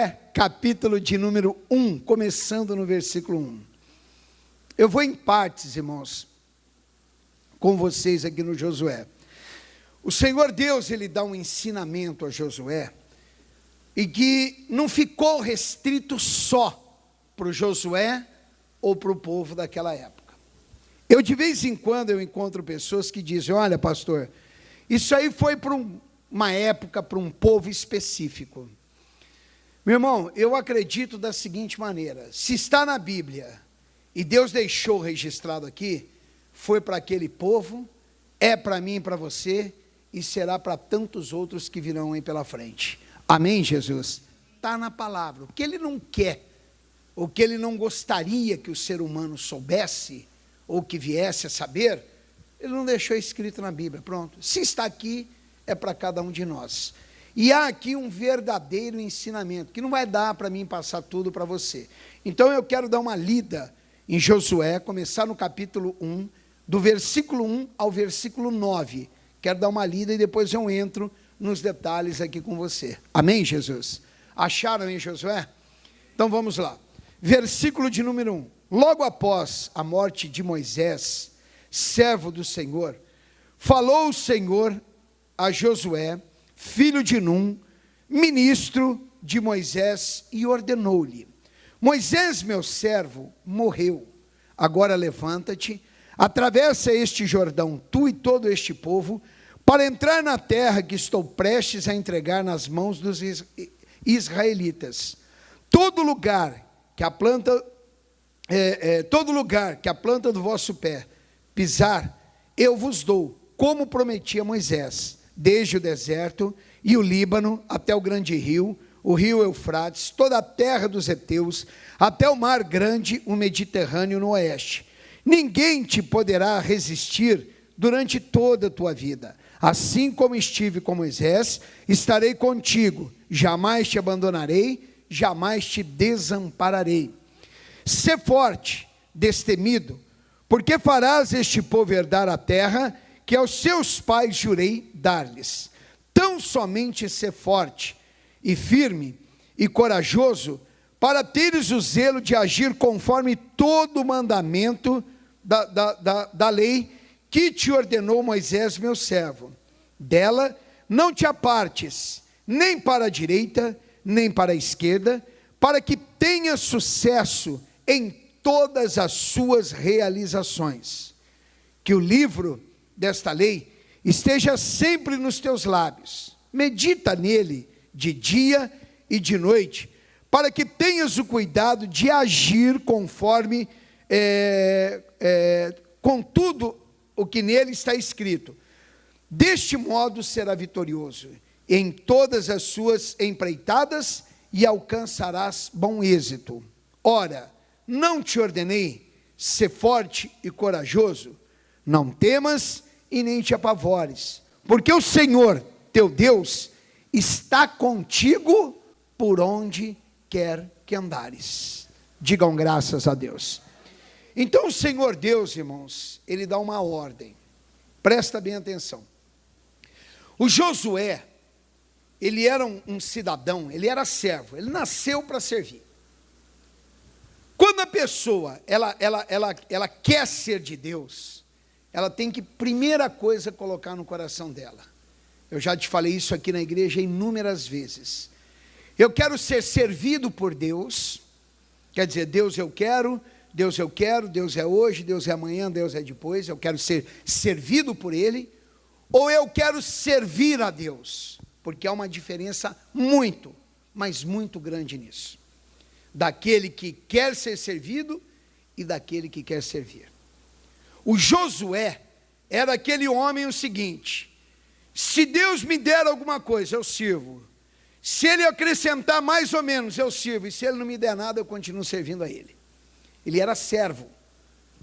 Josué, capítulo de número 1, começando no versículo 1. Eu vou em partes, irmãos, com vocês aqui no Josué. O Senhor Deus, Ele dá um ensinamento a Josué, e que não ficou restrito só para o Josué ou para o povo daquela época. Eu de vez em quando eu encontro pessoas que dizem: olha, pastor, isso aí foi para uma época, para um povo específico. Meu irmão, eu acredito da seguinte maneira: se está na Bíblia e Deus deixou registrado aqui, foi para aquele povo, é para mim e para você, e será para tantos outros que virão aí pela frente. Amém, Jesus? Está na palavra. O que Ele não quer, o que Ele não gostaria que o ser humano soubesse, ou que viesse a saber, Ele não deixou escrito na Bíblia. Pronto. Se está aqui, é para cada um de nós. E há aqui um verdadeiro ensinamento, que não vai dar para mim passar tudo para você. Então eu quero dar uma lida em Josué, começar no capítulo 1, do versículo 1 ao versículo 9. Quero dar uma lida e depois eu entro nos detalhes aqui com você. Amém, Jesus? Acharam em Josué? Então vamos lá. Versículo de número 1. Logo após a morte de Moisés, servo do Senhor, falou o Senhor a Josué, filho de Num, ministro de Moisés, e ordenou-lhe: Moisés, meu servo, morreu. Agora levanta-te, atravessa este Jordão, tu e todo este povo, para entrar na terra que estou prestes a entregar nas mãos dos israelitas. Todo lugar que a planta do vosso pé pisar, eu vos dou, como prometi a Moisés, desde o deserto e o Líbano até o grande rio, o rio Eufrates, toda a terra dos heteus, até o mar grande, o Mediterrâneo no oeste. Ninguém te poderá resistir durante toda a tua vida. Assim como estive com Moisés, estarei contigo, jamais te abandonarei, jamais te desampararei. Sê forte, destemido, porque farás este povo herdar a terra que aos seus pais jurei dar-lhes. Tão somente ser forte e firme e corajoso, para teres o zelo de agir conforme todo o mandamento da lei que te ordenou Moisés, meu servo. Dela não te apartes, nem para a direita, nem para a esquerda, para que tenhas sucesso em todas as suas realizações. Que o livro desta lei esteja sempre nos teus lábios. Medita nele de dia e de noite, para que tenhas o cuidado de agir conforme com tudo o que nele está escrito. Deste modo será vitorioso em todas as suas empreitadas e alcançarás bom êxito. Ora, não te ordenei ser forte e corajoso? Não temas e nem te apavores, porque o Senhor, teu Deus, está contigo por onde quer que andares. Digam graças a Deus. Então o Senhor Deus, irmãos, Ele dá uma ordem. Presta bem atenção. O Josué, ele era um cidadão, ele era servo, ele nasceu para servir. Quando a pessoa, ela quer ser de Deus, ela tem que, primeira coisa, colocar no coração dela. Eu já te falei isso aqui na igreja inúmeras vezes. Eu quero ser servido por Deus, quer dizer, Deus eu quero, Deus é hoje, Deus é amanhã, Deus é depois, eu quero ser servido por Ele, ou eu quero servir a Deus, porque há uma diferença muito, mas muito grande nisso, daquele que quer ser servido e daquele que quer servir. O Josué era aquele homem o seguinte: se Deus me der alguma coisa, eu sirvo. Se Ele acrescentar mais ou menos, eu sirvo. E se Ele não me der nada, eu continuo servindo a Ele. Ele era servo.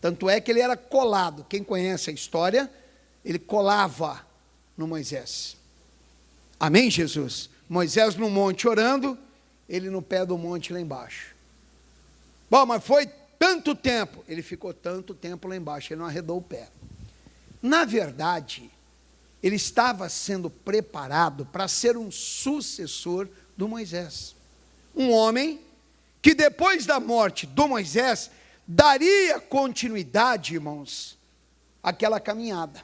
Tanto é que ele era colado. Quem conhece a história, ele colava no Moisés. Amém, Jesus? Moisés no monte orando, ele no pé do monte lá embaixo. Bom, mas foi tanto tempo. Ele ficou tanto tempo lá embaixo, ele não arredou o pé. Na verdade, ele estava sendo preparado para ser um sucessor do Moisés. um homem que depois da morte do Moisés, daria continuidade, irmãos, àquela caminhada.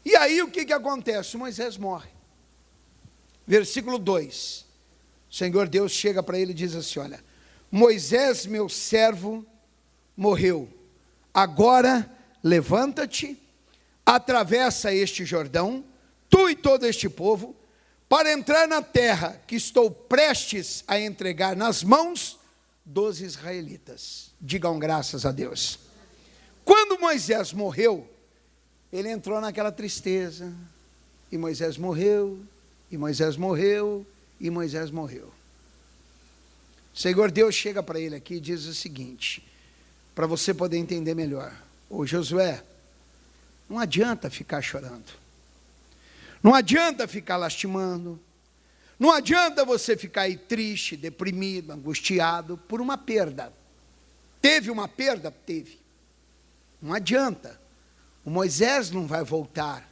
E aí o que acontece? Moisés morre. Versículo 2, o Senhor Deus chega para ele e diz assim, olha, Moisés, meu servo, morreu, agora levanta-te, atravessa este Jordão, tu e todo este povo, para entrar na terra que estou prestes a entregar nas mãos dos israelitas. Digam graças a Deus. Quando Moisés morreu, ele entrou naquela tristeza, e Moisés morreu, e Moisés morreu, e Moisés morreu. O Senhor Deus chega para ele aqui e diz o seguinte, para você poder entender melhor. Ô Josué, não adianta ficar chorando. Não adianta ficar lastimando. Não adianta você ficar aí triste, deprimido, angustiado por uma perda. Teve uma perda? Teve. Não adianta. O Moisés não vai voltar.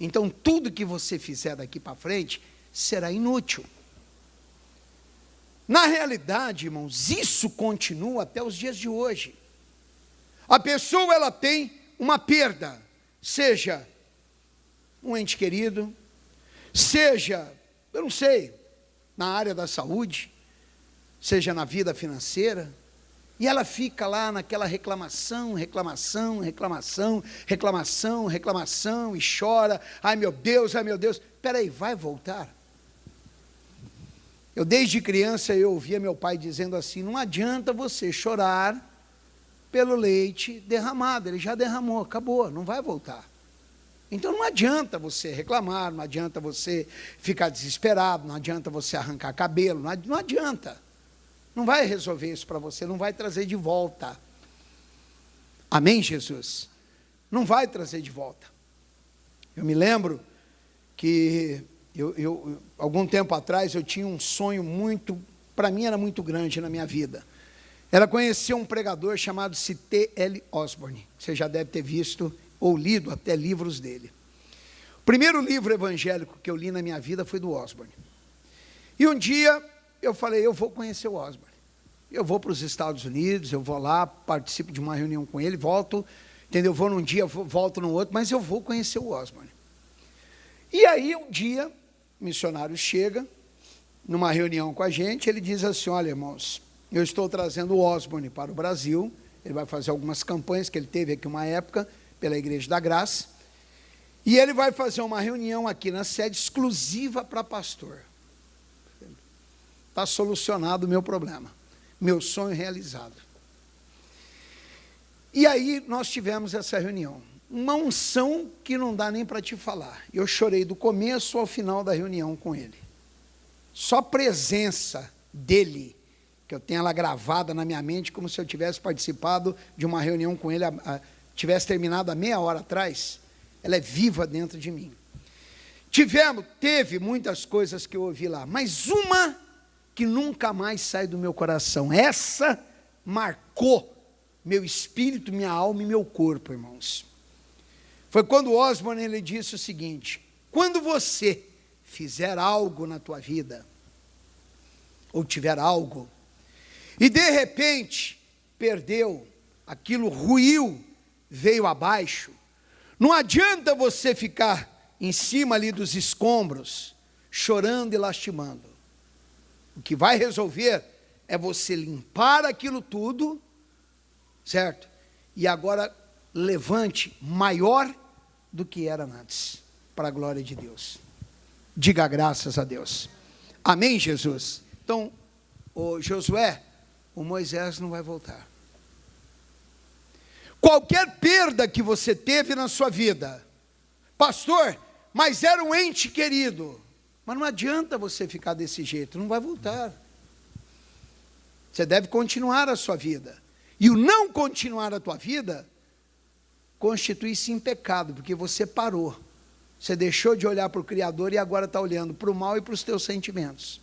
Então tudo que você fizer daqui para frente será inútil. Na realidade, irmãos, isso continua até os dias de hoje. A pessoa, ela tem uma perda, seja um ente querido, seja, eu não sei, na área da saúde, seja na vida financeira, e ela fica lá naquela reclamação, e chora, ai meu Deus, espera aí, vai voltar? Eu desde criança eu ouvia meu pai dizendo assim, não adianta você chorar pelo leite derramado, ele já derramou, acabou, não vai voltar. Então não adianta você reclamar, não adianta você ficar desesperado, não adianta você arrancar cabelo, não adianta. Não vai resolver isso para você, não vai trazer de volta. Amém, Jesus? Não vai trazer de volta. Eu me lembro que algum tempo atrás eu tinha um sonho muito, para mim era muito grande na minha vida. Era conhecer um pregador chamado C.T.L. Osborne. Você já deve ter visto ou lido até livros dele. O primeiro livro evangélico que eu li na minha vida foi do Osborne. E um dia eu falei, eu vou conhecer o Osborne. Eu vou para os Estados Unidos, eu vou lá, participo de uma reunião com ele, volto, entendeu? Vou num dia, volto no outro, mas eu vou conhecer o Osborne. E aí um dia, o missionário chega, numa reunião com a gente, ele diz assim, olha irmãos, eu estou trazendo o Osborne para o Brasil, ele vai fazer algumas campanhas que ele teve aqui uma época, pela Igreja da Graça, e ele vai fazer uma reunião aqui na sede exclusiva para pastor. Está solucionado o meu problema, meu sonho realizado. E aí nós tivemos essa reunião, uma unção que não dá nem para te falar. Eu chorei do começo ao final da reunião com ele. Só a presença dele, que eu tenho ela gravada na minha mente, como se eu tivesse participado de uma reunião com ele, tivesse terminado há meia hora atrás, ela é viva dentro de mim. Teve muitas coisas que eu ouvi lá, mas uma que nunca mais sai do meu coração, essa marcou meu espírito, minha alma e meu corpo, irmãos. Foi quando Osborne ele disse o seguinte, quando você fizer algo na tua vida, ou tiver algo, e de repente perdeu, aquilo ruiu, veio abaixo, não adianta você ficar em cima ali dos escombros, chorando e lastimando. O que vai resolver é você limpar aquilo tudo, certo? E agora levante maior do que era antes, para a glória de Deus. Diga graças a Deus. Amém, Jesus? Então, o Josué, o Moisés não vai voltar. Qualquer perda que você teve na sua vida, pastor, mas era um ente querido, mas não adianta você ficar desse jeito, não vai voltar. Você deve continuar a sua vida. E o não continuar a tua vida constitui-se em pecado, porque você parou. Você deixou de olhar para o Criador e agora está olhando para o mal e para os teus sentimentos.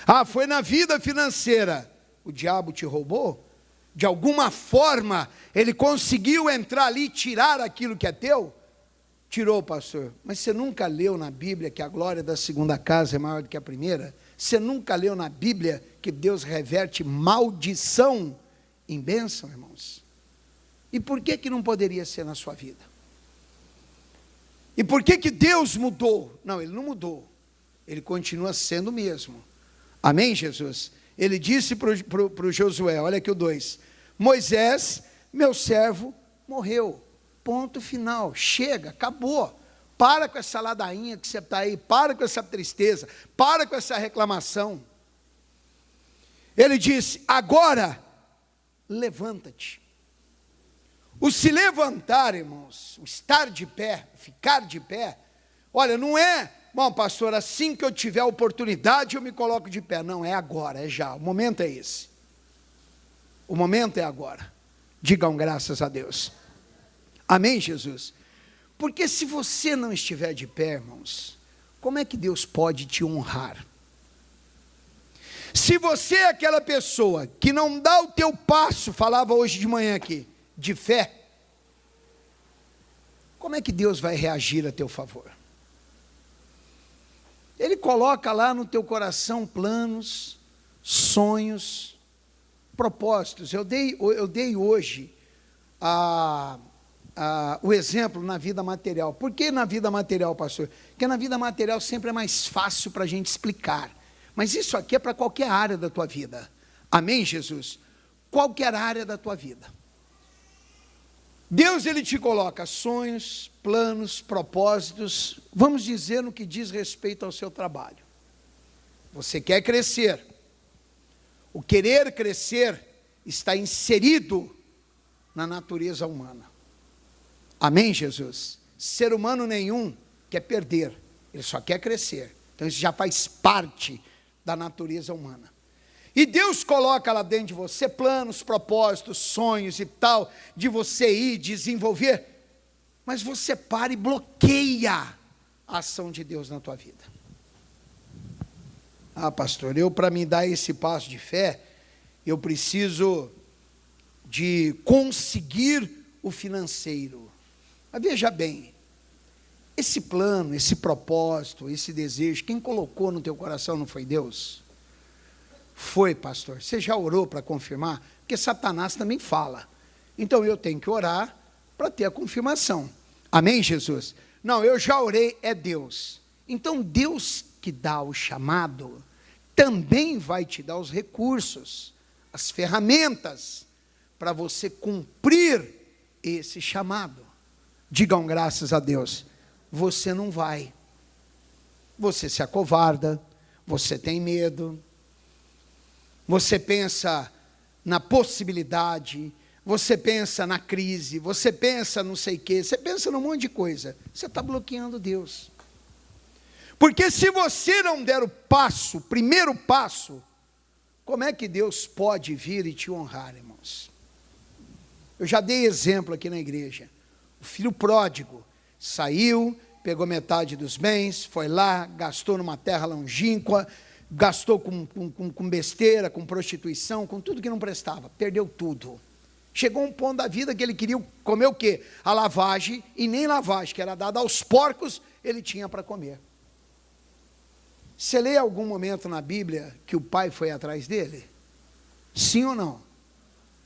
Ah, foi na vida financeira. O diabo te roubou? De alguma forma, ele conseguiu entrar ali e tirar aquilo que é teu? Tirou, pastor. Mas você nunca leu na Bíblia que a glória da segunda casa é maior do que a primeira? Você nunca leu na Bíblia que Deus reverte maldição em bênção, irmãos? E por que que não poderia ser na sua vida? E por que que Deus mudou? Não, Ele não mudou. Ele continua sendo o mesmo. Amém, Jesus? Ele disse para o Josué, olha aqui o 2. Moisés, meu servo, morreu. Ponto final. Chega, acabou. Para com essa ladainha que você está aí. Para com essa tristeza. Para com essa reclamação. Ele disse, agora, levanta-te. O se levantar, irmãos, o estar de pé, ficar de pé, olha, não é, bom, pastor, assim que eu tiver a oportunidade eu me coloco de pé. Não, é agora, é já, o momento é esse. O momento é agora. Digam graças a Deus. Amém, Jesus? Porque se você não estiver de pé, irmãos, como é que Deus pode te honrar? Se você é aquela pessoa que não dá o teu passo, falava hoje de manhã aqui, de fé, como é que Deus vai reagir a teu favor? Ele coloca lá no teu coração planos, sonhos, propósitos. Eu dei hoje o exemplo na vida material. Por que na vida material, pastor? Porque na vida material sempre é mais fácil para a gente explicar. Mas isso aqui é para qualquer área da tua vida. Amém, Jesus? Qualquer área da tua vida. Deus, Ele te coloca sonhos, planos, propósitos, vamos dizer no que diz respeito ao seu trabalho. Você quer crescer. O querer crescer está inserido na natureza humana. Amém, Jesus? Ser humano nenhum quer perder, ele só quer crescer. Então isso já faz parte da natureza humana. E Deus coloca lá dentro de você planos, propósitos, sonhos e tal, de você ir desenvolver, mas você para e bloqueia a ação de Deus na tua vida. Ah, pastor, para me dar esse passo de fé, eu preciso de conseguir o financeiro. Mas veja bem, esse plano, esse propósito, esse desejo, quem colocou no teu coração não foi Deus? Foi, pastor. Você já orou para confirmar? Porque Satanás também fala. Então eu tenho que orar para ter a confirmação. Amém, Jesus? Não, eu já orei, é Deus. Então Deus que dá o chamado, também vai te dar os recursos, as ferramentas, para você cumprir esse chamado. Digam graças a Deus. Você não vai. Você se acovarda, você tem medo, você pensa na possibilidade, você pensa na crise, você pensa não sei o quê, você pensa num monte de coisa. Você está bloqueando Deus. Porque se você não der o passo, o primeiro passo, como é que Deus pode vir e te honrar, irmãos? Eu já dei exemplo aqui na igreja. O filho pródigo saiu, pegou metade dos bens, foi lá, gastou numa terra longínqua, gastou com besteira, com prostituição, com tudo que não prestava, perdeu tudo. Chegou um ponto da vida que ele queria comer o quê? A lavagem, e nem lavagem, que era dada aos porcos, ele tinha para comer. Você lê algum momento na Bíblia que o pai foi atrás dele? Sim ou não?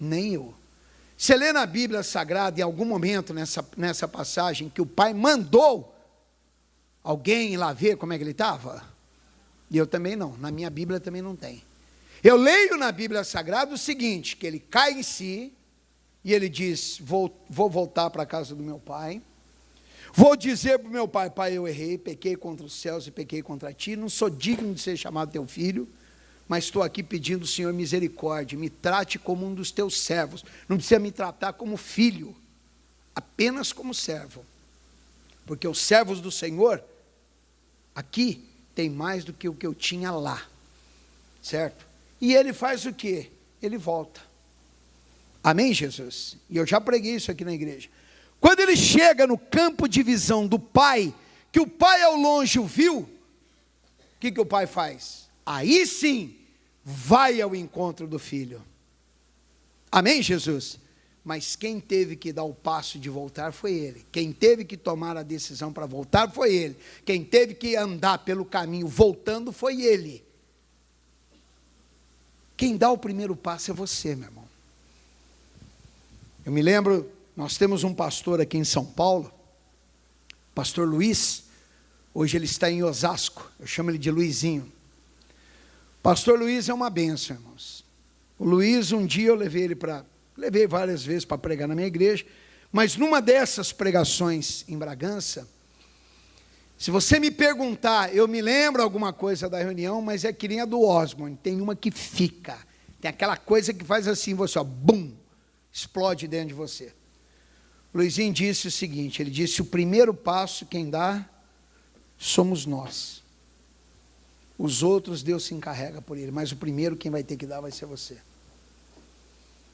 Nem eu. Você lê na Bíblia Sagrada, em algum momento nessa passagem, que o pai mandou alguém ir lá ver como é que ele estava? E eu também não, na minha Bíblia também não tem. Eu leio na Bíblia Sagrada o seguinte, que ele cai em si, e ele diz, vou voltar para a casa do meu pai, vou dizer para o meu pai, pai, eu errei, pequei contra os céus e pequei contra ti, não sou digno de ser chamado teu filho, mas estou aqui pedindo, Senhor, misericórdia, me trate como um dos teus servos, não precisa me tratar como filho, apenas como servo, porque os servos do Senhor, aqui, tem mais do que o que eu tinha lá, certo? E ele faz o quê? Ele volta. Amém, Jesus? E eu já preguei isso aqui na igreja. Quando ele chega no campo de visão do pai, que o pai ao longe o viu, o que o pai faz? Aí sim, vai ao encontro do filho. Amém, Jesus? Mas quem teve que dar o passo de voltar foi ele. Quem teve que tomar a decisão para voltar foi ele. Quem teve que andar pelo caminho voltando foi ele. Quem dá o primeiro passo é você, meu irmão. Eu me lembro, nós temos um pastor aqui em São Paulo, pastor Luiz, hoje ele está em Osasco, eu chamo ele de Luizinho. Pastor Luiz é uma bênção, irmãos. O Luiz, um dia eu levei várias vezes para pregar na minha igreja, mas numa dessas pregações em Bragança, se você me perguntar, eu me lembro alguma coisa da reunião, mas é que nem a do Osmond, tem uma que fica, tem aquela coisa que faz assim, você, ó, bum, explode dentro de você. O Luizinho disse o seguinte, ele disse, o primeiro passo quem dá, somos nós. Os outros Deus se encarrega por ele, mas o primeiro quem vai ter que dar vai ser você.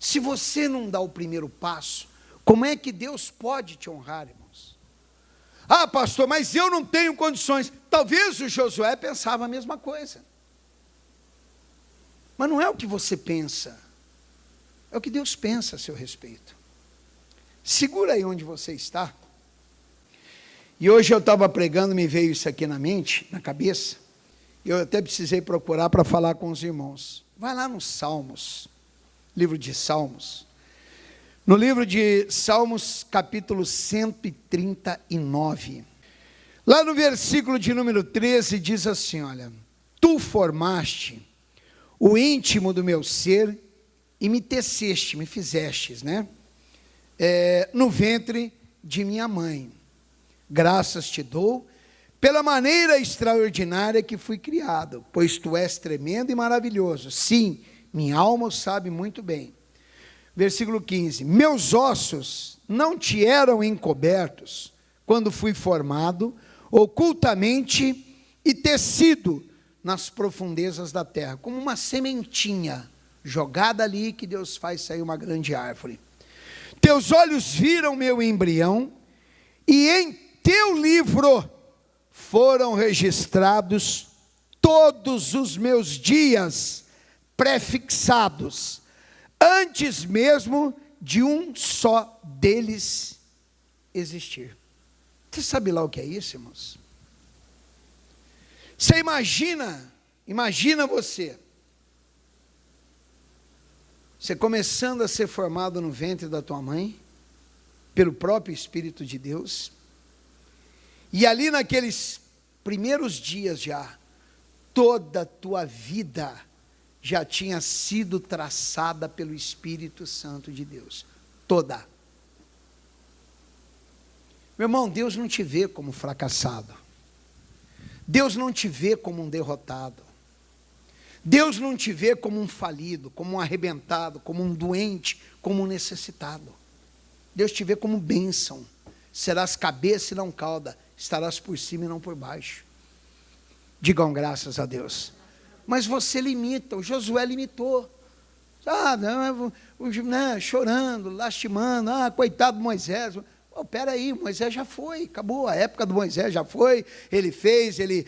Se você não dá o primeiro passo, como é que Deus pode te honrar, irmãos? Ah, pastor, mas eu não tenho condições. Talvez o Josué pensava a mesma coisa. Mas não é o que você pensa, é o que Deus pensa a seu respeito. Segura aí onde você está. E hoje eu estava pregando, me veio isso aqui na mente, na cabeça. Eu até precisei procurar para falar com os irmãos. Vai lá nos Salmos, livro de Salmos. No livro de Salmos, capítulo 139. Lá no versículo de número 13, diz assim, olha, tu formaste o íntimo do meu ser e me teceste, me fizestes, né? No ventre de minha mãe. Graças te dou pela maneira extraordinária que fui criado, pois tu és tremendo e maravilhoso. Sim, minha alma o sabe muito bem. Versículo 15, meus ossos não te eram encobertos quando fui formado, ocultamente e tecido nas profundezas da terra, como uma sementinha jogada ali que Deus faz sair uma grande árvore. Teus olhos viram meu embrião e em teu livro foram registrados todos os meus dias prefixados, antes mesmo de um só deles existir. Você sabe lá o que é isso, irmãos? Você imagina você começando a ser formado no ventre da tua mãe, pelo próprio Espírito de Deus, e ali naqueles primeiros dias já, toda a tua vida já tinha sido traçada pelo Espírito Santo de Deus, toda. Meu irmão, Deus não te vê como fracassado, Deus não te vê como um derrotado, Deus não te vê como um falido, como um arrebentado, como um doente, como um necessitado. Deus te vê como bênção. Serás cabeça e não cauda, estarás por cima e não por baixo. Digam graças a Deus. Mas você limita, o Josué limitou. Chorando, lastimando, coitado do Moisés. Espera aí, Moisés já foi, acabou, a época do Moisés já foi, ele fez, ele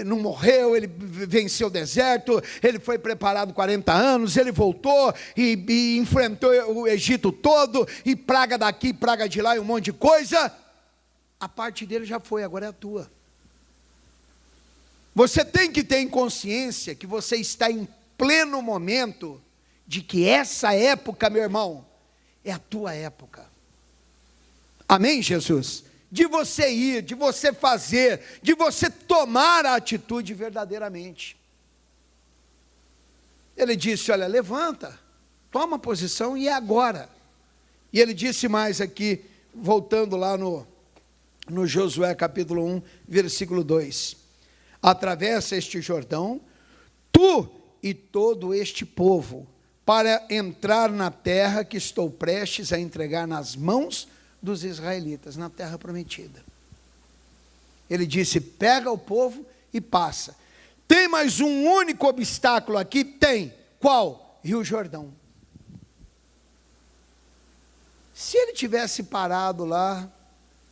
não morreu, ele venceu o deserto, ele foi preparado 40 anos, ele voltou e enfrentou o Egito todo, e praga daqui, praga de lá, e um monte de coisa. A parte dele já foi, agora é a tua. Você tem que ter em consciência que você está em pleno momento de que essa época, meu irmão, é a tua época. Amém, Jesus? De você ir, de você fazer, de você tomar a atitude verdadeiramente. Ele disse, olha, levanta, toma posição e é agora. E ele disse mais aqui, voltando lá no Josué capítulo 1, versículo 2. Atravessa este Jordão, tu e todo este povo, para entrar na terra que estou prestes a entregar nas mãos dos israelitas, na terra prometida. Ele disse, pega o povo e passa. Tem mais um único obstáculo aqui? Tem. Qual? Rio Jordão. Se ele tivesse parado lá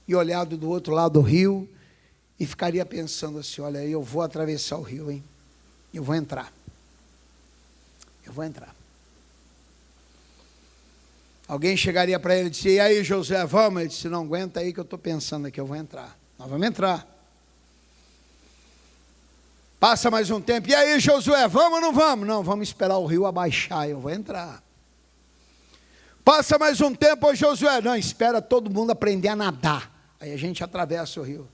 e olhado do outro lado do rio, e ficaria pensando assim, olha, eu vou atravessar o rio, hein? Eu vou entrar. Alguém chegaria para ele e disse, e aí Josué, vamos? Ele disse, não, aguenta aí que eu estou pensando aqui, eu vou entrar. Nós vamos entrar. Passa mais um tempo. E aí, Josué, vamos ou não vamos? Não, vamos esperar o rio abaixar, eu vou entrar. Passa mais um tempo, ô Josué. Não, espera todo mundo aprender a nadar. Aí a gente atravessa o rio.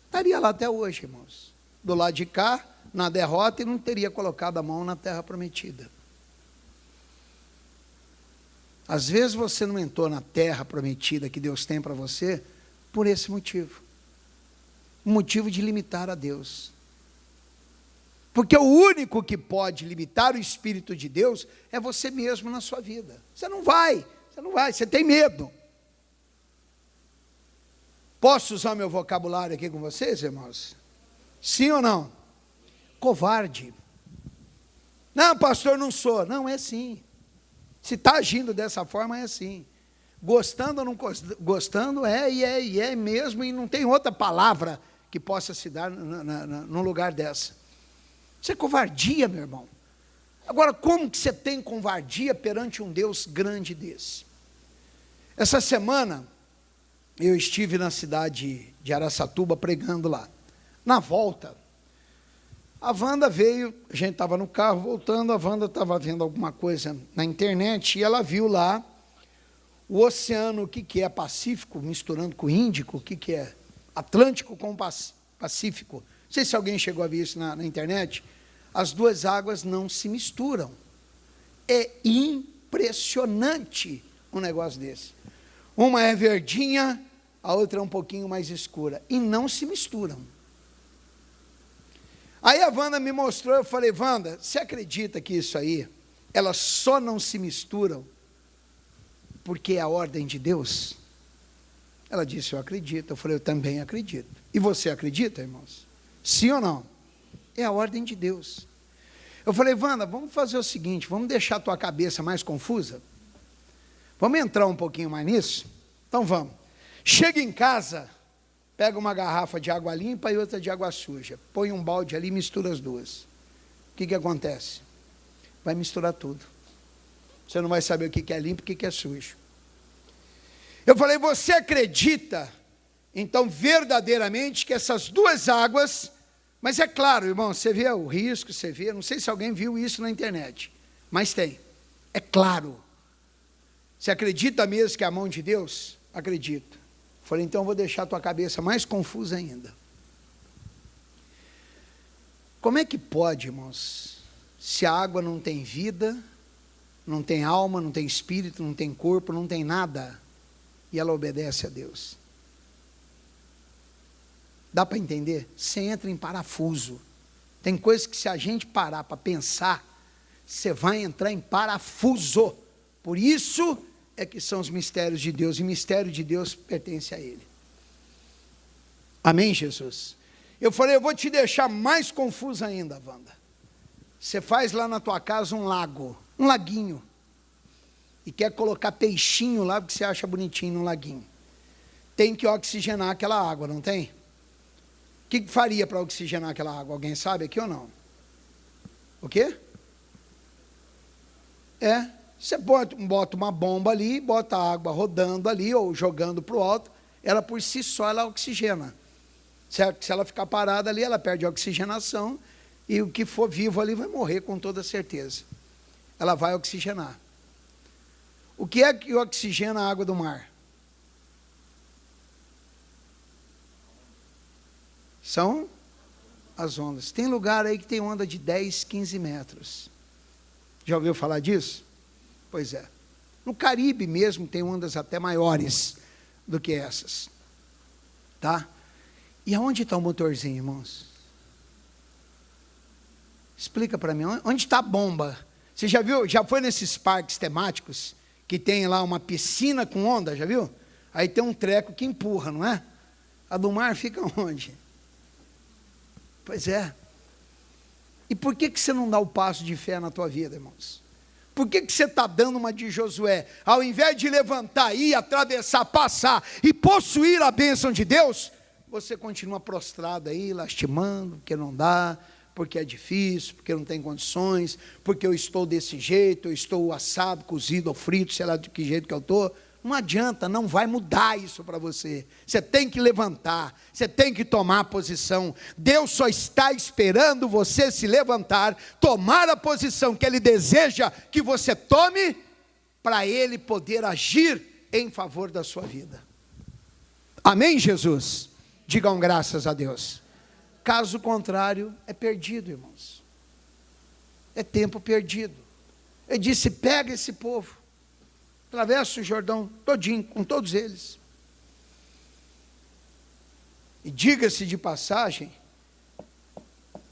Estaria lá até hoje, irmãos. Do lado de cá, na derrota, e não teria colocado a mão na terra prometida. Às vezes você não entrou na terra prometida que Deus tem para você por esse motivo. O motivo de limitar a Deus. Porque o único que pode limitar o Espírito de Deus é você mesmo na sua vida. Você não vai, você tem medo. Posso usar meu vocabulário aqui com vocês, irmãos? Sim ou não? Covarde. Não, pastor, não sou. Não, é sim. Se está agindo dessa forma, é assim. Gostando ou não gostando, é mesmo, e não tem outra palavra que possa se dar num lugar dessa. Isso é covardia, meu irmão. Agora, como que você tem covardia perante um Deus grande desse? Essa semana, eu estive na cidade de Araçatuba pregando lá. Na volta, a Wanda veio, a gente estava no carro voltando, a Wanda estava vendo alguma coisa na internet e ela viu lá o oceano, o que é Pacífico, misturando com o Índico, o que é Atlântico com Pacífico. Não sei se alguém chegou a ver isso na internet. As duas águas não se misturam. É impressionante um negócio desse. Uma é verdinha, a outra é um pouquinho mais escura. E não se misturam. Aí a Wanda me mostrou, eu falei, Wanda, você acredita que isso aí, elas só não se misturam porque é a ordem de Deus? Ela disse, eu acredito. Eu falei, eu também acredito. E você acredita, irmãos? Sim ou não? É a ordem de Deus. Eu falei, Wanda, vamos fazer o seguinte, vamos deixar a tua cabeça mais confusa? Vamos entrar um pouquinho mais nisso? Então vamos. Chega em casa, pega uma garrafa de água limpa e outra de água suja. Põe um balde ali e mistura as duas. O que acontece? Vai misturar tudo. Você não vai saber o que é limpo e o que é sujo. Eu falei, você acredita, então, verdadeiramente, que essas duas águas... Mas é claro, irmão, você vê o risco, você vê... Não sei se alguém viu isso na internet, mas tem. É claro. Você acredita mesmo que é a mão de Deus? Acredito. Falei, então eu vou deixar a tua cabeça mais confusa ainda. Como é que pode, irmãos, se a água não tem vida, não tem alma, não tem espírito, não tem corpo, não tem nada, e ela obedece a Deus? Dá para entender? Você entra em parafuso. Tem coisas que se a gente parar para pensar, você vai entrar em parafuso. Por isso é que são os mistérios de Deus, e o mistério de Deus pertence a Ele. Amém, Jesus? Eu falei, eu vou te deixar mais confuso ainda, Wanda. Você faz lá na tua casa um lago, um laguinho, e quer colocar peixinho lá, porque você acha bonitinho no laguinho. Tem que oxigenar aquela água, não tem? O que faria para oxigenar aquela água? Alguém sabe aqui ou não? O quê? Você bota uma bomba ali, bota a água rodando ali, ou jogando para o alto, ela por si só, ela oxigena. Certo? Se ela ficar parada ali, ela perde a oxigenação, e o que for vivo ali vai morrer com toda certeza. Ela vai oxigenar. O que é que oxigena a água do mar? São as ondas. Tem lugar aí que tem onda de 10, 15 metros. Já ouviu falar disso? Pois é. No Caribe mesmo tem ondas até maiores do que essas. Tá? E aonde está o motorzinho, irmãos? Explica para mim, onde está a bomba? Você já viu, já foi nesses parques temáticos, que tem lá uma piscina com onda, já viu? Aí tem um treco que empurra, não é? A do mar fica onde? Pois é. E por que você não dá o passo de fé na tua vida, irmãos? Por que você está dando uma de Josué? Ao invés de levantar, ir, atravessar, passar e possuir a bênção de Deus, você continua prostrado aí, lastimando, porque não dá, porque é difícil, porque não tem condições, porque eu estou desse jeito, eu estou assado, cozido ou frito, sei lá de que jeito que eu estou. Não adianta, não vai mudar isso para você. Você tem que levantar, você tem que tomar posição. Deus só está esperando você se levantar, tomar a posição que Ele deseja que você tome, para Ele poder agir em favor da sua vida. Amém, Jesus? Digam graças a Deus. Caso contrário, é perdido, irmãos. É tempo perdido. Ele disse, pega esse povo, atravessa o Jordão todinho, com todos eles. E diga-se de passagem,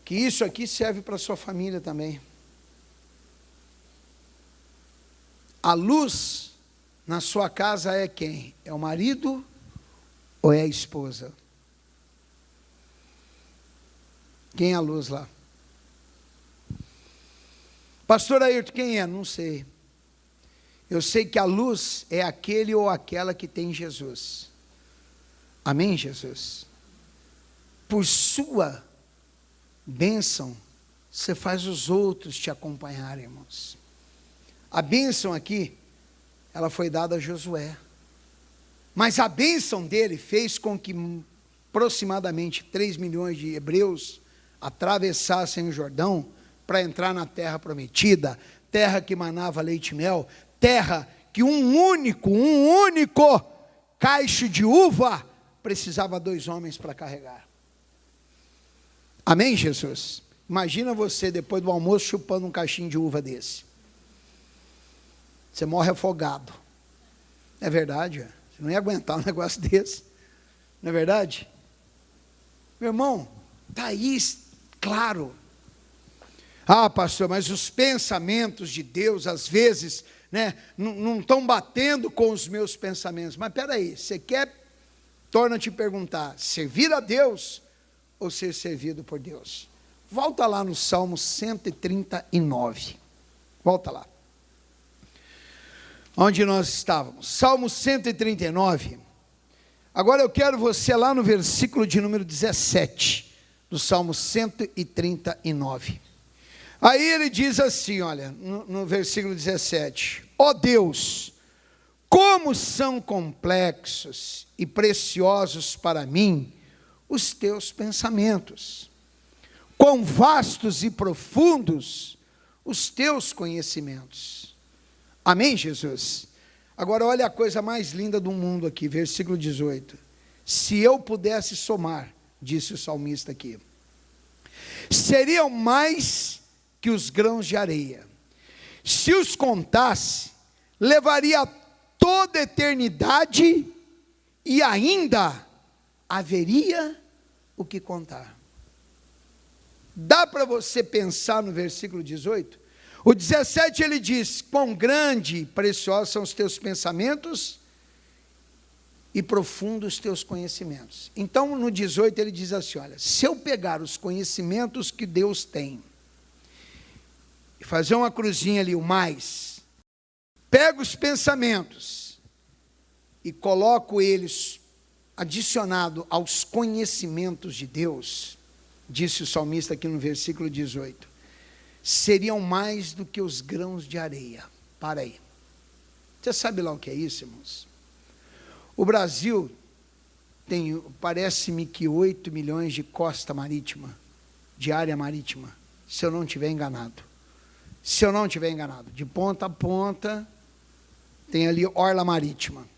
que isso aqui serve para a sua família também. A luz na sua casa é quem? É o marido ou é a esposa? Quem é a luz lá? Pastor Ayrton, quem é? Não sei. Eu sei que a luz é aquele ou aquela que tem Jesus. Amém, Jesus? Por sua bênção, você faz os outros te acompanharem, irmãos. A bênção aqui, ela foi dada a Josué. Mas a bênção dele fez com que aproximadamente 3 milhões de hebreus atravessassem o Jordão para entrar na terra prometida, terra que manava leite e mel, terra que um único cacho de uva precisava 2 homens para carregar. Amém, Jesus? Imagina você depois do almoço chupando um cachinho de uva desse. Você morre afogado. Não é verdade? Você não ia aguentar um negócio desse. Não é verdade? Meu irmão, está aí claro. Ah, pastor, mas os pensamentos de Deus, às vezes, não estão batendo com os meus pensamentos. Mas espera aí, você quer, torna a te perguntar, servir a Deus ou ser servido por Deus? Volta lá no Salmo 139. Volta lá. Onde nós estávamos? Salmo 139. Agora eu quero você lá no versículo de número 17, do Salmo 139. Aí ele diz assim, olha, no versículo 17: ó Deus, como são complexos e preciosos para mim os teus pensamentos, quão vastos e profundos os teus conhecimentos. Amém, Jesus? Agora olha a coisa mais linda do mundo aqui, versículo 18. Se eu pudesse somar, disse o salmista aqui, seriam mais que os grãos de areia. Se os contasse, levaria toda a eternidade e ainda haveria o que contar. Dá para você pensar no versículo 18? O 17 ele diz, quão grande e preciosos são os teus pensamentos e profundos os teus conhecimentos. Então no 18 ele diz assim, olha, se eu pegar os conhecimentos que Deus tem, e fazer uma cruzinha ali, o mais, pego os pensamentos e coloco eles adicionado aos conhecimentos de Deus, disse o salmista aqui no versículo 18, seriam mais do que os grãos de areia. Para aí. Você sabe lá o que é isso, irmãos? O Brasil tem, parece-me que 8 milhões de costa marítima, de área marítima, se eu não estiver enganado. Se eu não estiver enganado, de ponta a ponta, tem ali orla marítima.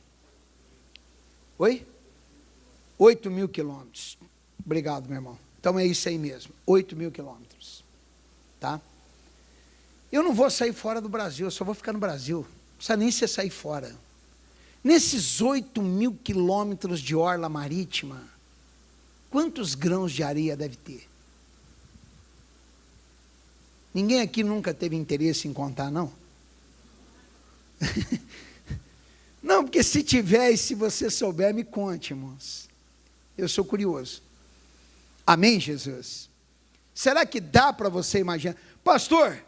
Oi? 8 mil quilômetros. Obrigado, meu irmão. Então é isso aí mesmo, 8 mil quilômetros. Tá? Eu não vou sair fora do Brasil, eu só vou ficar no Brasil. Não precisa nem você sair fora. Nesses 8 mil quilômetros de orla marítima, quantos grãos de areia deve ter? Ninguém aqui nunca teve interesse em contar, não? Não, porque se tiver e se você souber, me conte, irmãos. Eu sou curioso. Amém, Jesus? Será que dá para você imaginar? Pastor,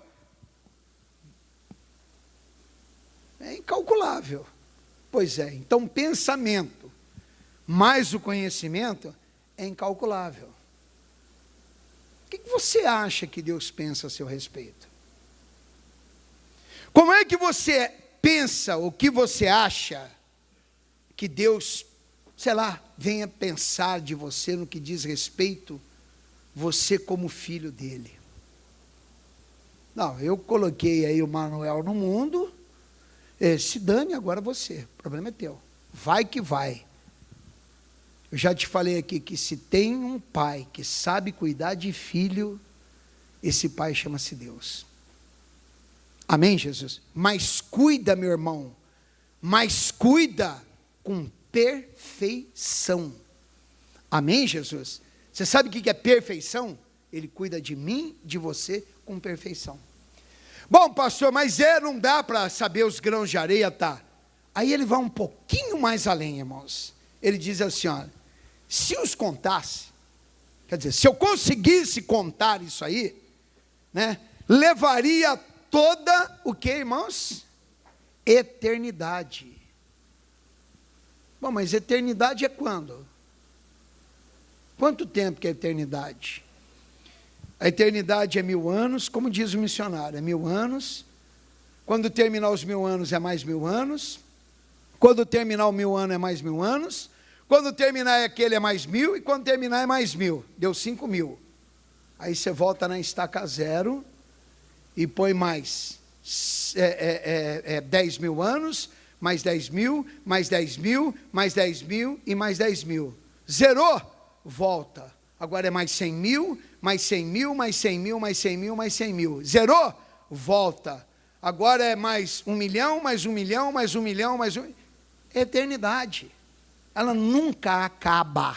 é incalculável. Pois é, então pensamento mais o conhecimento é incalculável. O que você acha que Deus pensa a seu respeito? Como é que você pensa o que você acha que Deus, sei lá, venha pensar de você no que diz respeito, você como filho dele. Não, eu coloquei aí o Manuel no mundo, se dane agora você, o problema é teu, vai que vai. Eu já te falei aqui que se tem um pai que sabe cuidar de filho, esse pai chama-se Deus. Amém, Jesus? Mas cuida, meu irmão, mas cuida com perfeição. Amém, Jesus? Você sabe o que é perfeição? Ele cuida de mim, de você, com perfeição. Bom, pastor, mas não dá para saber os grãos de areia, tá? Aí ele vai um pouquinho mais além, irmãos. Ele diz assim, olha, se os contasse, quer dizer, se eu conseguisse contar isso aí, né, levaria toda, o que, irmãos? Eternidade. Bom, mas eternidade é quando? Quanto tempo que é eternidade? A eternidade é 1000 anos, como diz o missionário, é 1000 anos. Quando terminar os 1000 anos é mais 1000 anos. Quando terminar o 1000 anos é mais 1000 anos. Quando terminar aquele é mais 1000, e quando terminar é mais 1000. Deu 5000. Aí você volta na estaca zero e põe mais 10.000 anos, mais 10.000, mais 10.000, mais 10.000 e mais 10.000. Zerou, volta. Agora é mais 100.000, mais 100.000, mais 100.000, mais 100.000, mais 100.000. Zerou, volta. Agora é mais 1 milhão, mais 1 milhão, mais 1 milhão, mais 1... Eternidade. Ela nunca acaba.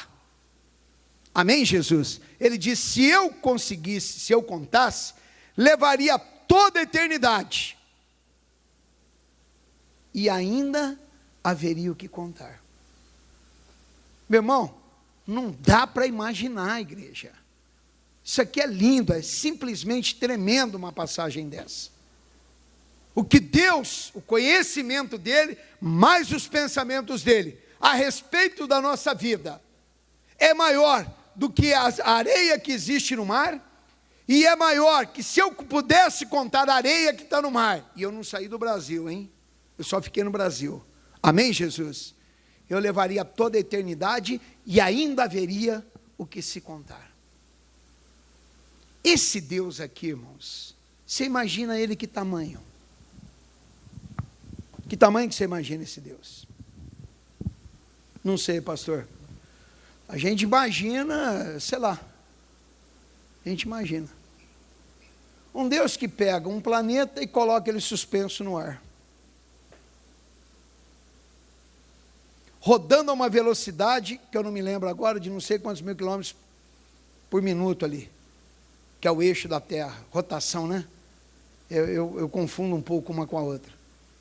Amém, Jesus? Ele diz, se eu conseguisse, se eu contasse, levaria toda a eternidade. E ainda haveria o que contar. Meu irmão, não dá para imaginar, igreja. Isso aqui é lindo, é simplesmente tremendo uma passagem dessa. O que Deus, o conhecimento dele, mais os pensamentos dele, a respeito da nossa vida, é maior do que a areia que existe no mar, e é maior que se eu pudesse contar a areia que está no mar, e eu não saí do Brasil, hein? Eu só fiquei no Brasil. Amém, Jesus? Eu levaria toda a eternidade e ainda haveria o que se contar. Esse Deus aqui, irmãos, você imagina ele que tamanho? Que tamanho que você imagina esse Deus? Não sei, pastor. A gente imagina, sei lá. A gente imagina. Um Deus que pega um planeta e coloca ele suspenso no ar. Rodando a uma velocidade, que eu não me lembro agora, de não sei quantos mil quilômetros por minuto ali. Que é o eixo da Terra. Rotação, né? Eu confundo um pouco uma com a outra.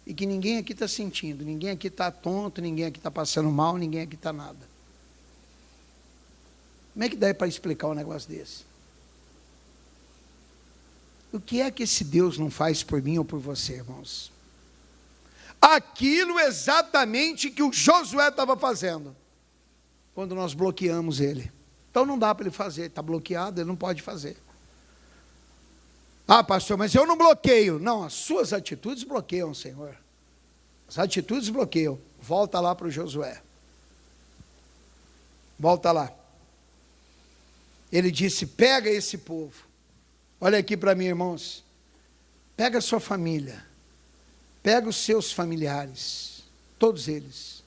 E que ninguém aqui está sentindo. Ninguém aqui está tonto, ninguém aqui está passando mal, ninguém aqui está nada. Como é que dá para explicar um negócio desse? O que é que esse Deus não faz por mim ou por você, irmãos? Aquilo exatamente que o Josué estava fazendo, quando nós bloqueamos ele. Então não dá para ele fazer, está bloqueado, ele não pode fazer. Ah, pastor, mas eu não bloqueio. Não, as suas atitudes bloqueiam, Senhor. As atitudes bloqueiam. Volta lá para o Josué. Volta lá. Ele disse, pega esse povo. Olha aqui para mim, irmãos. Pega a sua família. Pega os seus familiares. Todos eles.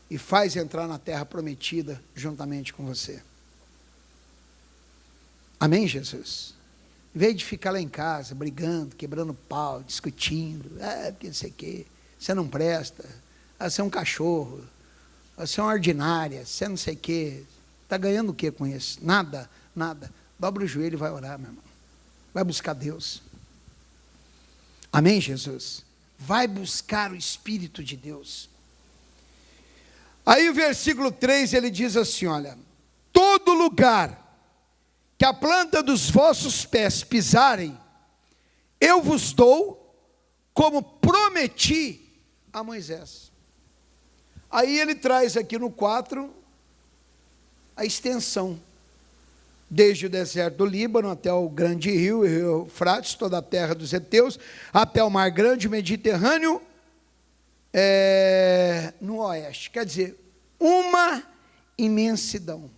E faz entrar na terra prometida juntamente com você. Amém, Jesus? Em vez de ficar lá em casa, brigando, quebrando pau, discutindo, porque não sei o quê, você não presta, você é um cachorro, você é uma ordinária, você não sei o quê, está ganhando o que com isso? Nada, nada. Dobra o joelho e vai orar, meu irmão. Vai buscar Deus. Amém, Jesus? Vai buscar o Espírito de Deus. Aí o versículo 3, ele diz assim, olha, todo lugar que a planta dos vossos pés pisarem, eu vos dou, como prometi a Moisés. Aí ele traz aqui no 4, a extensão, desde o deserto do Líbano até o grande rio, o rio Eufrates, toda a terra dos heteus, até o mar grande, o Mediterrâneo, no oeste. Quer dizer, uma imensidão.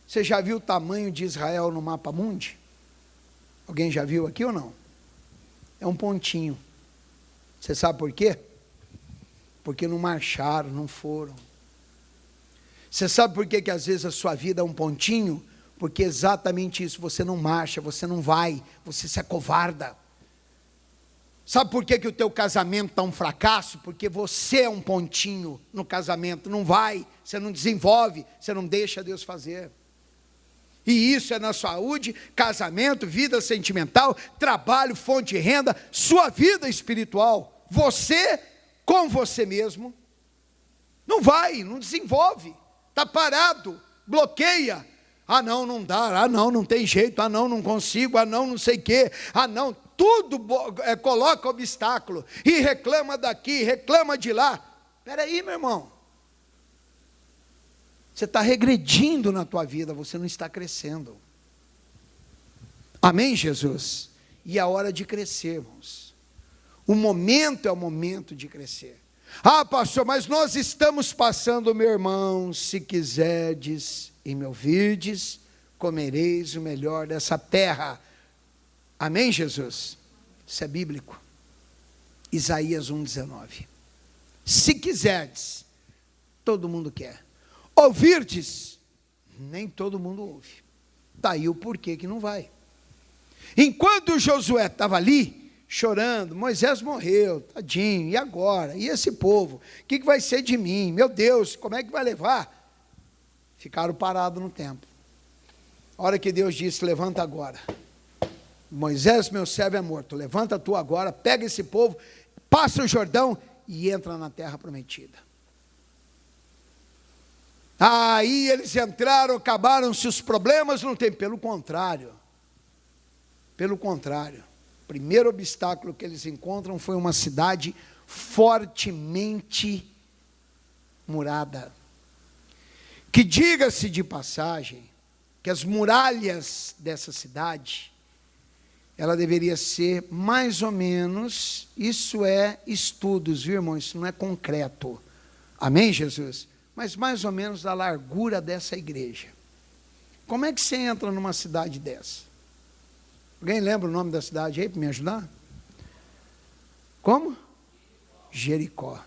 Você já viu o tamanho de Israel no mapa mundi? Alguém já viu aqui ou não? É um pontinho. Você sabe por quê? Porque não marcharam, não foram. Você sabe por quê que às vezes a sua vida é um pontinho? Porque é exatamente isso, você não marcha, você não vai, você se acovarda. Sabe por que que o teu casamento está um fracasso? Porque você é um pontinho no casamento, não vai, você não desenvolve, você não deixa Deus fazer. E isso é na saúde, casamento, vida sentimental, trabalho, fonte de renda, sua vida espiritual. Você com você mesmo. Não vai, não desenvolve. Está parado, bloqueia. Ah não, não dá, ah não, não tem jeito, ah não, não consigo, ah não sei o quê. Ah não, tudo coloca obstáculo. E reclama daqui, reclama de lá. Espera aí, meu irmão. Você está regredindo na tua vida, você não está crescendo. Amém, Jesus? E é a hora de crescer, irmãos. O momento é o momento de crescer. Ah, pastor, mas nós estamos passando, meu irmão, se quiserdes e me ouvirdes, comereis o melhor dessa terra. Amém, Jesus? Isso é bíblico. Isaías 1,19. Se quiserdes, todo mundo quer. Ouvirdes, nem todo mundo ouve. Está aí o porquê que não vai. Enquanto Josué estava ali, chorando, Moisés morreu, tadinho, e agora? E esse povo? O que vai ser de mim? Meu Deus, como é que vai levar? Ficaram parados no tempo. A hora que Deus disse, levanta agora. Moisés, meu servo é morto, levanta tu agora, pega esse povo, passa o Jordão e entra na terra prometida. Aí eles entraram, acabaram-se os problemas, não tem, pelo contrário, o primeiro obstáculo que eles encontram foi uma cidade fortemente murada, que diga-se de passagem, que as muralhas dessa cidade, ela deveria ser mais ou menos, isso é estudos, viu irmão, isso não é concreto, amém Jesus? Mas mais ou menos da largura dessa igreja. Como é que você entra numa cidade dessa? Alguém lembra o nome da cidade aí para me ajudar? Como? Jericó.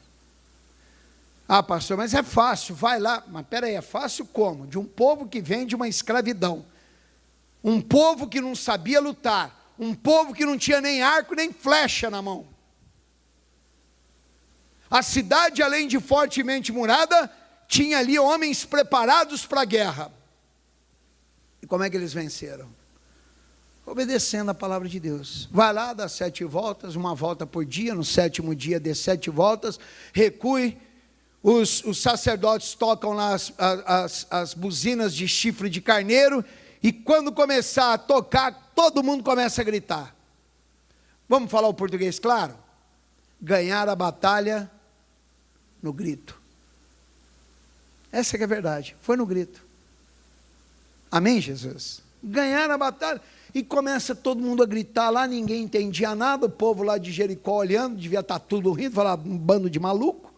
Ah, pastor, mas é fácil, vai lá. Mas espera aí, é fácil como? De um povo que vem de uma escravidão. Um povo que não sabia lutar. Um povo que não tinha nem arco nem flecha na mão. A cidade, além de fortemente murada, tinha ali homens preparados para a guerra. E como é que eles venceram? Obedecendo a palavra de Deus. Vai lá, dá 7 voltas, uma volta por dia, no 7º dia dê 7 voltas, recue, os sacerdotes tocam lá as buzinas de chifre de carneiro, e quando começar a tocar, todo mundo começa a gritar. Vamos falar o português claro? Ganhar a batalha no grito. Essa que é a verdade, foi no grito. Amém, Jesus? Ganharam a batalha, e começa todo mundo a gritar lá, ninguém entendia nada, o povo lá de Jericó olhando, devia estar tudo rindo, falar um bando de maluco,